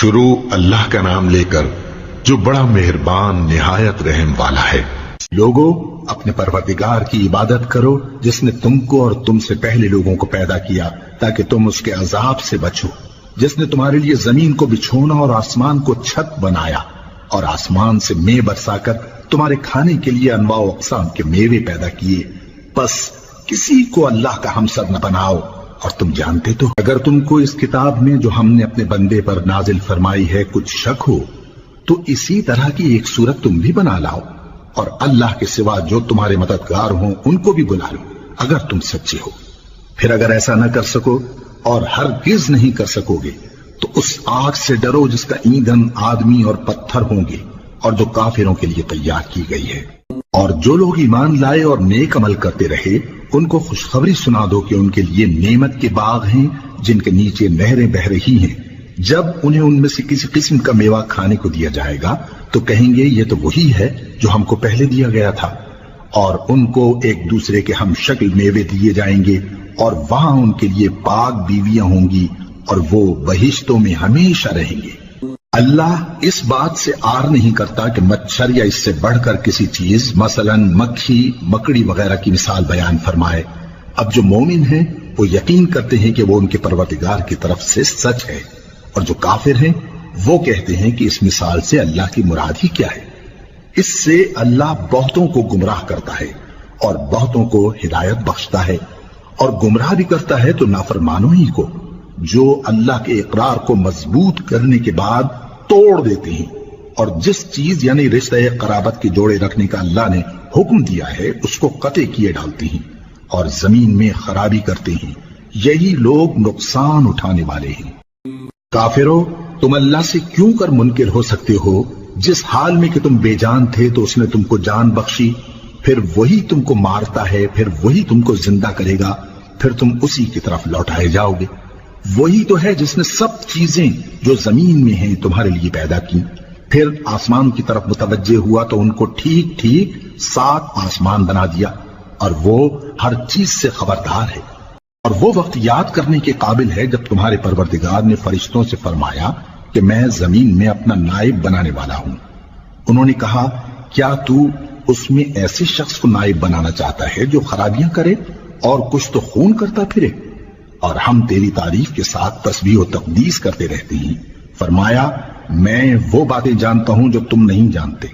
شروع اللہ کا نام لے کر جو بڑا مہربان نہایت رحم والا ہے۔ لوگو اپنے پروردگار کی عبادت کرو جس نے تم کو اور تم سے پہلے لوگوں کو پیدا کیا تاکہ تم اس کے عذاب سے بچو، جس نے تمہارے لیے زمین کو بچھونا اور آسمان کو چھت بنایا اور آسمان سے مے برسا کر تمہارے کھانے کے لیے انواع و اقسام کے میوے پیدا کیے، پس کسی کو اللہ کا ہمسر نہ بناؤ، اور تم جانتے تو اگر تم کو اس کتاب میں جو ہم نے اپنے بندے پر نازل فرمائی ہے کچھ شک ہو تو اسی طرح کی ایک صورت تم بھی بنا لاؤ، اور اللہ کے سوا جو تمہارے مددگار ہوں ان کو بھی بلا لو اگر تم سچے ہو۔ پھر اگر ایسا نہ کر سکو اور ہرگز نہیں کر سکو گے تو اس آگ سے ڈرو جس کا ایندھن آدمی اور پتھر ہوں گے اور جو کافروں کے لیے تیار کی گئی ہے۔ اور جو لوگ ایمان لائے اور نیک عمل کرتے رہے ان کو خوشخبری سنا دو کہ ان کے لیے نعمت کے باغ ہیں جن کے نیچے نہریں بہہ رہی ہیں، جب انہیں ان میں سے کسی قسم کا میوہ کھانے کو دیا جائے گا تو کہیں گے یہ تو وہی ہے جو ہم کو پہلے دیا گیا تھا، اور ان کو ایک دوسرے کے ہم شکل میوے دیے جائیں گے اور وہاں ان کے لیے پاک بیویاں ہوں گی اور وہ بہشتوں میں ہمیشہ رہیں گے۔ اللہ اس بات سے آر نہیں کرتا کہ مچھر یا اس سے بڑھ کر کسی چیز مثلا مکھی مکڑی وغیرہ کی مثال بیان فرمائے۔ اب جو مومن ہیں وہ یقین کرتے ہیں کہ وہ ان کے پروردگار کی طرف سے سچ ہے، اور جو کافر ہیں وہ کہتے ہیں کہ اس مثال سے اللہ کی مراد ہی کیا ہے۔ اس سے اللہ بہتوں کو گمراہ کرتا ہے اور بہتوں کو ہدایت بخشتا ہے، اور گمراہ بھی کرتا ہے تو نافرمانوں ہی کو، جو اللہ کے اقرار کو مضبوط کرنے کے بعد توڑ دیتے ہیں، اور جس چیز یعنی رشتہ قرابت کے جوڑے رکھنے کا اللہ نے حکم دیا ہے اس کو قطع کیے ڈالتے ہیں اور زمین میں خرابی کرتے ہیں، یہی لوگ نقصان اٹھانے والے ہیں۔ کافرو، تم اللہ سے کیوں کر منکر ہو سکتے ہو؟ جس حال میں کہ تم بے جان تھے تو اس نے تم کو جان بخشی، پھر وہی تم کو مارتا ہے، پھر وہی تم کو زندہ کرے گا، پھر تم اسی کی طرف لوٹائے جاؤ گے۔ وہی تو ہے جس نے سب چیزیں جو زمین میں ہیں تمہارے لیے پیدا کی، پھر آسمان کی طرف متوجہ ہوا تو ان کو ٹھیک ٹھیک 7 آسمان بنا دیا، اور وہ ہر چیز سے خبردار ہے۔ اور وہ وقت یاد کرنے کے قابل ہے جب تمہارے پروردگار نے فرشتوں سے فرمایا کہ میں زمین میں اپنا نائب بنانے والا ہوں۔ انہوں نے کہا کیا تو اس میں ایسے شخص کو نائب بنانا چاہتا ہے جو خرابیاں کرے اور کچھ تو خون کرتا پھرے؟ اور ہم تیری تعریف کے ساتھ تسبیح و تقدیس کرتے رہتے ہیں۔ فرمایا میں وہ باتیں جانتا ہوں جو تم نہیں جانتے۔